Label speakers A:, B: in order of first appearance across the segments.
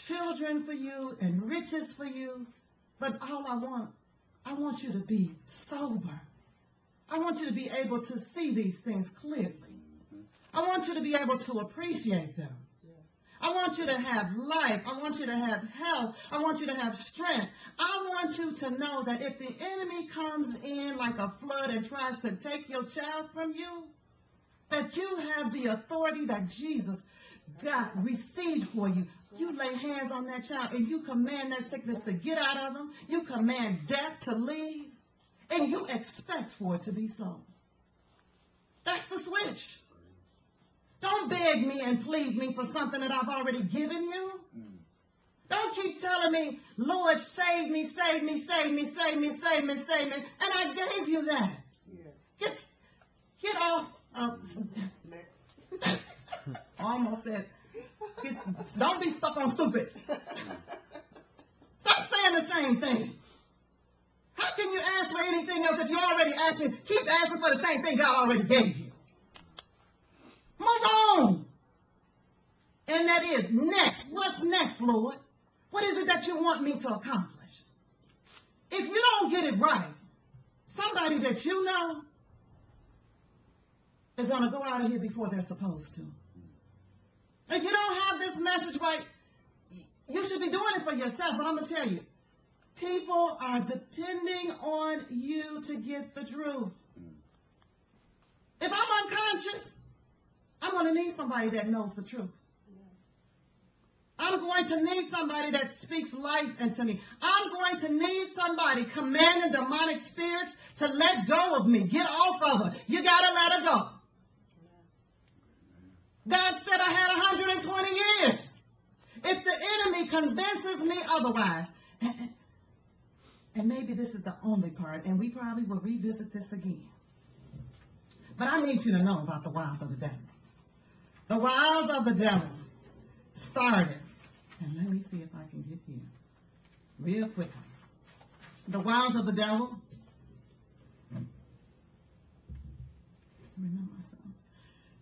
A: children for you and riches for you. But all I want you to be sober. I want you to be able to see these things clearly. I want you to be able to appreciate them. I want you to have life. I want you to have health. I want you to have strength. I want you to know that if the enemy comes in like a flood and tries to take your child from you, that you have the authority that Jesus got received for you. You lay hands on that child and you command that sickness to get out of him. You command death to leave. And you expect for it to be so. That's the switch. Don't beg me and plead me for something that I've already given you. Don't keep telling me, Lord, save me, save me, save me, save me, save me, save me. And I gave you that. Get off of... Almost said, don't be stuck on stupid. Stop saying the same thing. How can you ask for anything else if you already asked me? Keep asking for the same thing God already gave you. Move on. And that is next. What's next, Lord? What is it that you want me to accomplish? If you don't get it right, somebody that you know is going to go out of here before they're supposed to. If you don't have this message right, you should be doing it for yourself. But I'm going to tell you, people are depending on you to get the truth. If I'm unconscious, I'm going to need somebody that knows the truth. I'm going to need somebody that speaks life into me. I'm going to need somebody commanding demonic spirits to let go of me. Get off of her. You got to let her go. God said I had 120 years. If the enemy convinces me otherwise, and maybe this is the only part, and we probably will revisit this again. But I need you to know about the wiles of the devil. The wiles of the devil started, and let me see if I can get here real quickly. The wiles of the devil. Remember myself.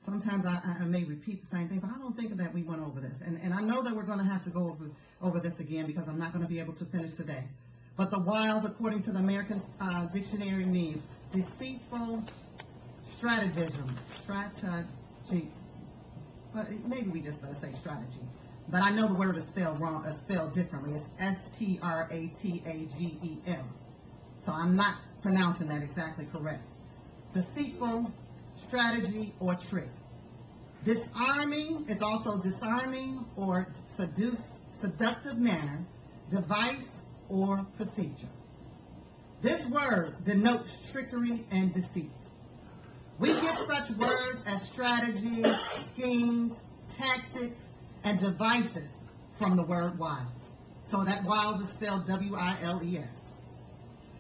A: Sometimes I may repeat the same thing, but I don't think that we went over this. And I know that we're going to have to go over this again because I'm not going to be able to finish today. But the wiles, according to the American Dictionary, means deceitful stratagem, strategy. But maybe we just better say strategy. But I know the word is spelled wrong, spelled differently. It's S-T-R-A-T-A-G-E-M. So I'm not pronouncing that exactly correct. Deceitful strategy or trick. Disarming is also disarming or seductive manner, device, or procedure. This word denotes trickery and deceit. We get such words as strategies, schemes, tactics, and devices from the word wiles. So that wiles is spelled W-I-L-E-S.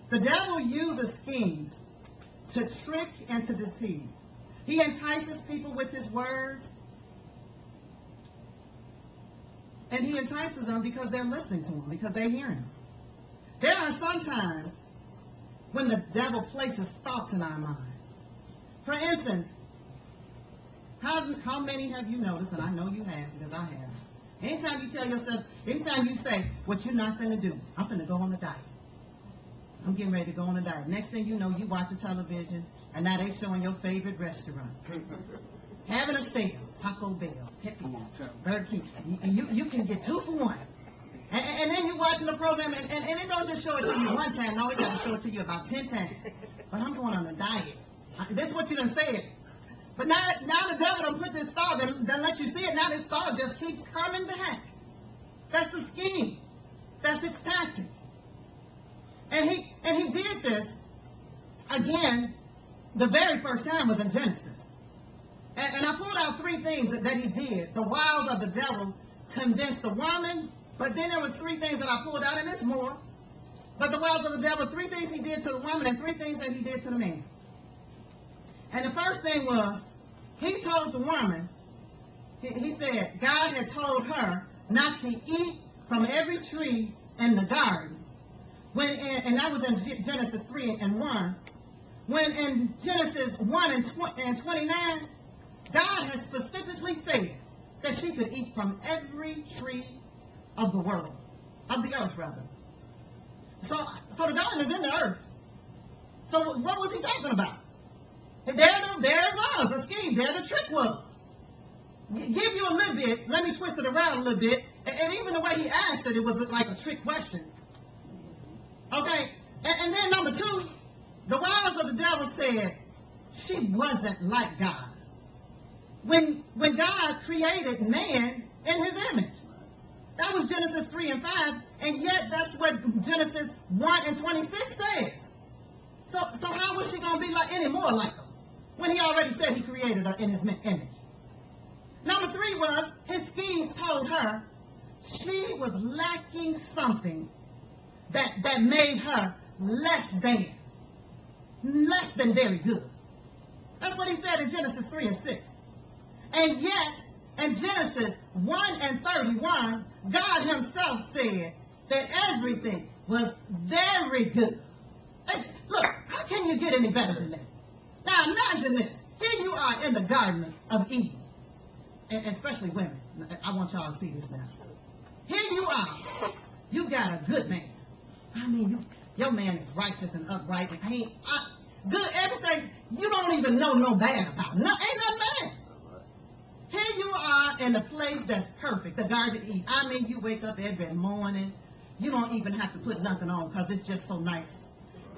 A: The devil uses schemes to trick and to deceive. He entices people with his words, and he entices them because they're listening to him, because they're hearing him. There are some times when the devil places thoughts in our minds. For instance, how many have you noticed, and I know you have because I have, anytime you tell yourself, anytime you say, what you're not going to do, I'm going to go on a diet. I'm getting ready to go on a diet. Next thing you know, you watch the television, and now they showing your favorite restaurant. Having a steak, Taco Bell, Pepe's, Burger King. You can get 2 for 1. And then you're watching the program, and it don't just show it to you one time. No, it got to show it to you about 10 times. But I'm going on a diet. That's what you done said. But now the devil done put this thought and done let you see it. Now this thought just keeps coming back. That's the scheme. That's its tactic. And he did this, again, the very first time was in Genesis. And I pulled out 3 things that he did. The wiles of the devil convinced the woman, but then there was 3 things that I pulled out, and it's more. But the wiles of the devil, 3 things he did to the woman and 3 things that he did to the man. And the first thing was, he told the woman, he said, God had told her not to eat from every tree in the garden. And that was in Genesis 3 and 1. When in Genesis 1 and 29, God had specifically said that she could eat from every tree of the world, of the earth rather. So the garden is in the earth. So what was he talking about? There it was, the scheme, there the trick was. Give you a little bit, let me twist it around a little bit, and even the way he asked it, it was like a trick question. Okay, and then number two, the wiles of the devil said, she wasn't like God. When God created man in his image. That was Genesis 3 and 5, and yet that's what Genesis 1 and 26 says. So how was she going to be like any more like him when he already said he created her in his image? Number 3 was his schemes told her she was lacking something that made her less than very good. That's what he said in Genesis 3 and 6. And yet, in Genesis 1 and 31, God himself said that everything was very good. Hey, look, how can you get any better than that? Now imagine this. Here you are in the Garden of Eden. And especially women. I want y'all to see this now. Here you are. You got a good man. I mean, your man is righteous and upright. And good, everything. You don't even know no bad about. Ain't nothing bad. Here you are in a place that's perfect, the Garden of Eden. I mean, you wake up every morning. You don't even have to put nothing on because it's just so nice.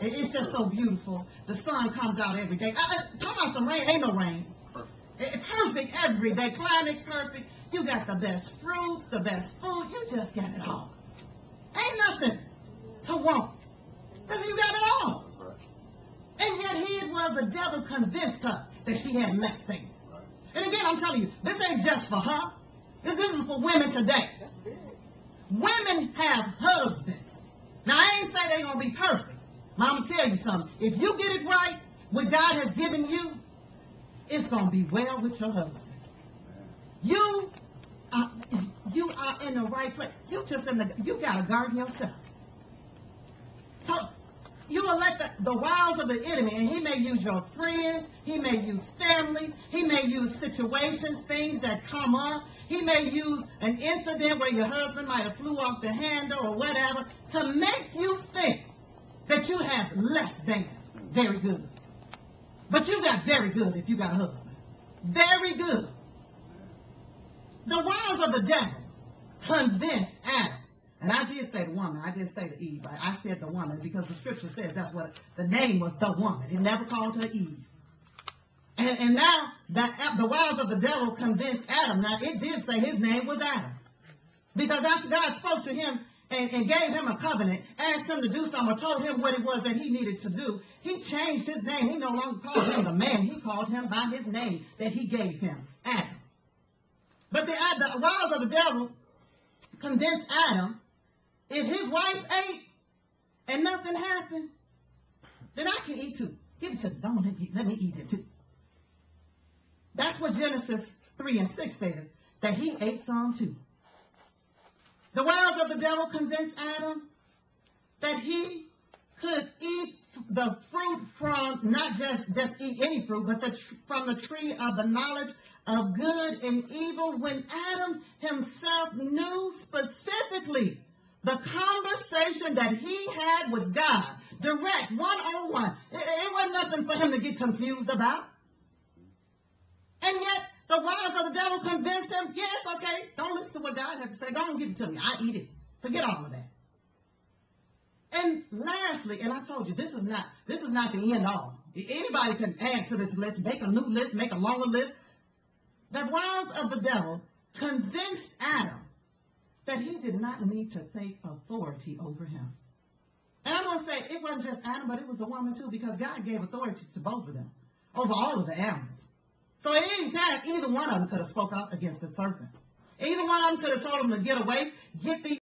A: It's just so beautiful. The sun comes out every day. Talk about some rain. Ain't no rain. Perfect every day. Climate perfect. You got the best fruit, the best food. You just got it all. Ain't nothing to want. Because you got it all. And yet here it was, the devil convinced her that she had less things. And again, I'm telling you, this ain't just for her. This is for women today. Women have husbands. Now, I ain't say they're going to be perfect. But I'm going to tell you something. If you get it right, what God has given you, it's going to be well with your husband. You are in the right place. You got a garden yourself. So you will let the wiles of the enemy, and he may use your friends, he may use family, he may use situations, things that come up. He may use an incident where your husband might have flew off the handle or whatever to make you think that you have less than very good. But you got very good if you got a husband. Very good. The wiles of the devil convinced Adam. And I did say the woman. I didn't say the Eve. I said the woman because the scripture says that's what the name was, the woman. It never called her Eve. And now the wiles of the devil convinced Adam. Now it did say his name was Adam. Because after God spoke to him and gave him a covenant, asked him to do something, or told him what it was that he needed to do, he changed his name. He no longer called him the man. He called him by his name that he gave him, Adam. But the wiles of the devil convinced Adam, if his wife ate and nothing happened, then I can eat too. Give it to me. Don't let me eat it too. That's what Genesis 3 and 6 says, that he ate some too. The wiles of the devil convinced Adam that he could eat the fruit from, not just eat any fruit, but from the tree of the knowledge of good and evil, when Adam himself knew specifically the conversation that he had with God, direct, one-on-one. It wasn't nothing for him to get confused about. And yet, the wiles of the devil convinced him, yes, okay, don't listen to what God has to say. Go on and give it to me. I eat it. Forget all of that. And lastly, and I told you, this is not the end all. Anybody can add to this list, make a new list, make a longer list. The wiles of the devil convinced Adam that he did not need to take authority over him. And I'm going to say, it wasn't just Adam, but it was the woman too, because God gave authority to both of them, over all of the animals. So at any time, either one of them could have spoke out against the serpent. Either one of them could have told him to get away, get these